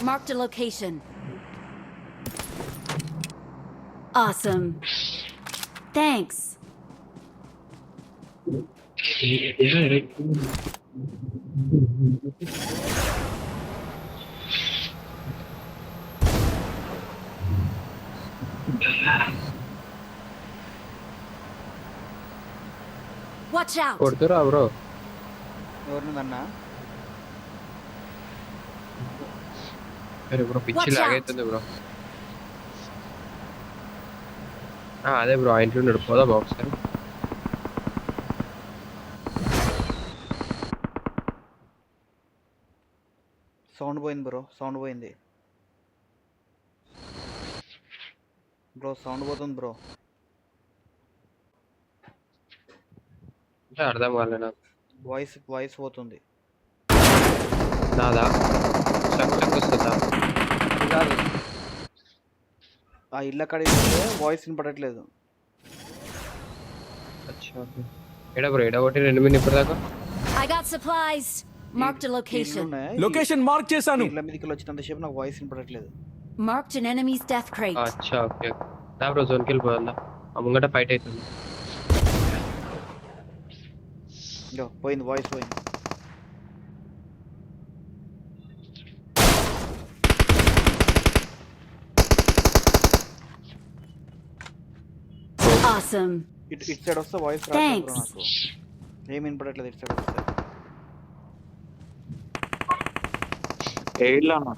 Marked a location. Awesome. Thanks. Watch out. కొడుతురా bro. ఎవరినన్నా అరే బ్రో పిచ్చి Watch out. లాగైతుంది బ్రో. అదే బ్రో ఆ ఇంట్లో ఉన్నాడు, పోదాం ఒకసారి. సౌండ్ పోయింది బ్రో, సౌండ్ పోయింది బ్రో, సౌండ్ పోతుంది బ్రో. అంటే అర్థం కాలే నాకు. వాయిస్ పోతుంది. నాదా స్ట్రక్ వస్తుందా? అది కాదు, ఆ ఇళ్ళ కాడ వాయిస్ వినపడట్లేదు. అచ్చా ఎడ బ్రో, ఎడ ఒకటి 2 మినిట్ ఇప్పటిదాకా. I got supplies. Marked a location. Location mark చేశాను. ఇళ్ళ మీదకి వచ్చినంతసేపు నాకు వాయిస్ వినపడట్లేదు. Marked an enemy's death crate. అచ్చా ఓకే. నా బ్రో జోన్కి వెళ్ళిపోదా, ఆ ముంగట ఫైట్ అవుతుంది. ఇదో పోయింది, వాయిస్ పోయింది. Awesome. ఇటు సైడ్ వస్తే వాయిస్ రావట్లేదు బ్రో, Thanks. నాకు ఏం వినపడట్లేదు ఇటు సైడ్ వస్తే. ఏళ్ళన్నా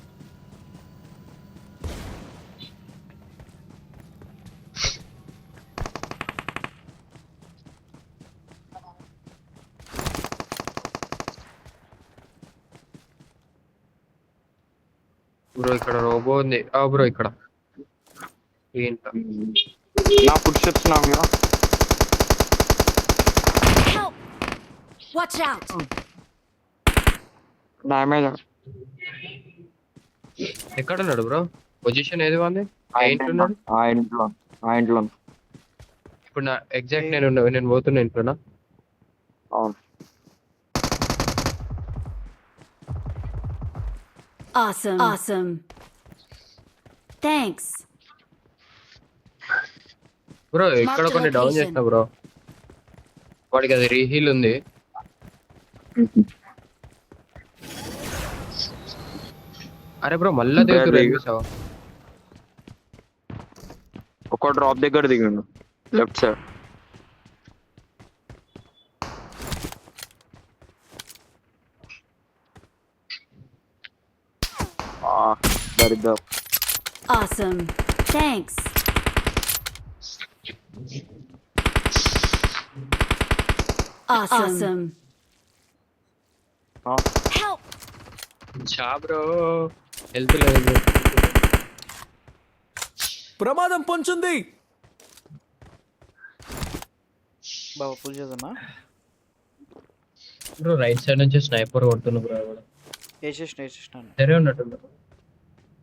బ్రో ఇక్కడ రోబో ఉంది. బ్రో ఇక్కడ ఏంటో నా ఫుడ్ స్టెప్స్ నా మీద Help. Watch out. డ్యామేజ్ ఎక్కడ ఉన్నాడు బ్రో? పొజిషన్ ఏది ఉంది? ఆ ఇంట్లో ఉన్నాడు. ఆ ఇంట్లో ఇప్పుడు నా ఎగ్జాక్ట్ నేను పోతున్నా ఇంట్లోనా? అవును. Awesome. Thanks. బ్రో ఇక్కడ కొన్ని డౌన్ చేసిన బ్రో, వాడికి అది రీహీల్ ఉంది. అరే బ్రో మళ్ళా దిగుతావు. ఒక డ్రాప్ దగ్గర దిగిండు లెఫ్ట్ సైడ్. దరిద్ర. Awesome. Thanks. Awesome. Help. చా బ్రో హెల్త్ లేదు. ప్రమాదం పొంచుంది. బాబా పూజ చేద్దామా బ్రో రైట్ సైడ్ నుంచి స్నైపర్ కొడుతున్నా బ్రో. వేసేసినాను. సరే ఉన్నట్టు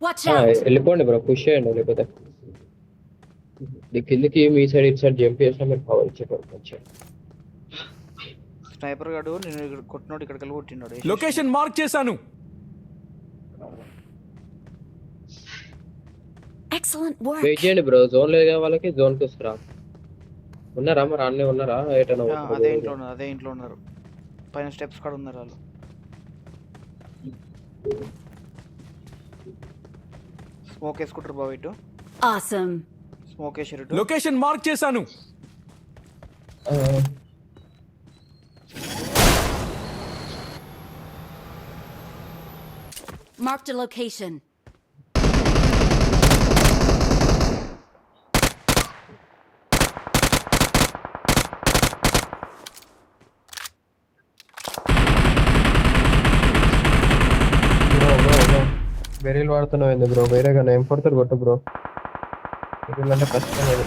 Watch out. వెళ్ళిపోండి బ్రో, పుష్ చేయండి. లేకపోతే కిందకి మీ సైడ్ ఇటు సైడ్ జంప్ చేసినా మీరు పవర్ ఇచ్చేటప్పుడు మంచిగా. స్నైపర్ గాడు నేను ఇక్కడ కొట్టినాడు, ఇక్కడికి వెళ్ళి కొట్టినాడు. లొకేషన్ మార్క్ చేశాను. Excellent work. వెయిట్ చేయండి బ్రో, జోన్ లేదు కదా వాళ్ళకి, జోన్కి వస్తారా? ఉన్నారా మరి అన్నీ ఉన్నారా? అదే ఇంట్లో ఉన్నారు, పైన స్టెప్స్ కాడ ఉన్నారు వాళ్ళు. స్మోక్ వేసుకుంటారు బాబు ఇటు. Awesome. స్మోక్ వేసారు. లొకేషన్ మార్క్ చేశాను. Marked a location. బెరీలు వాడుతున్నావు ఏంది బ్రో? వేరేగా M4 కొట్టు బ్రో, బెరీలు అంటే కష్టం అది.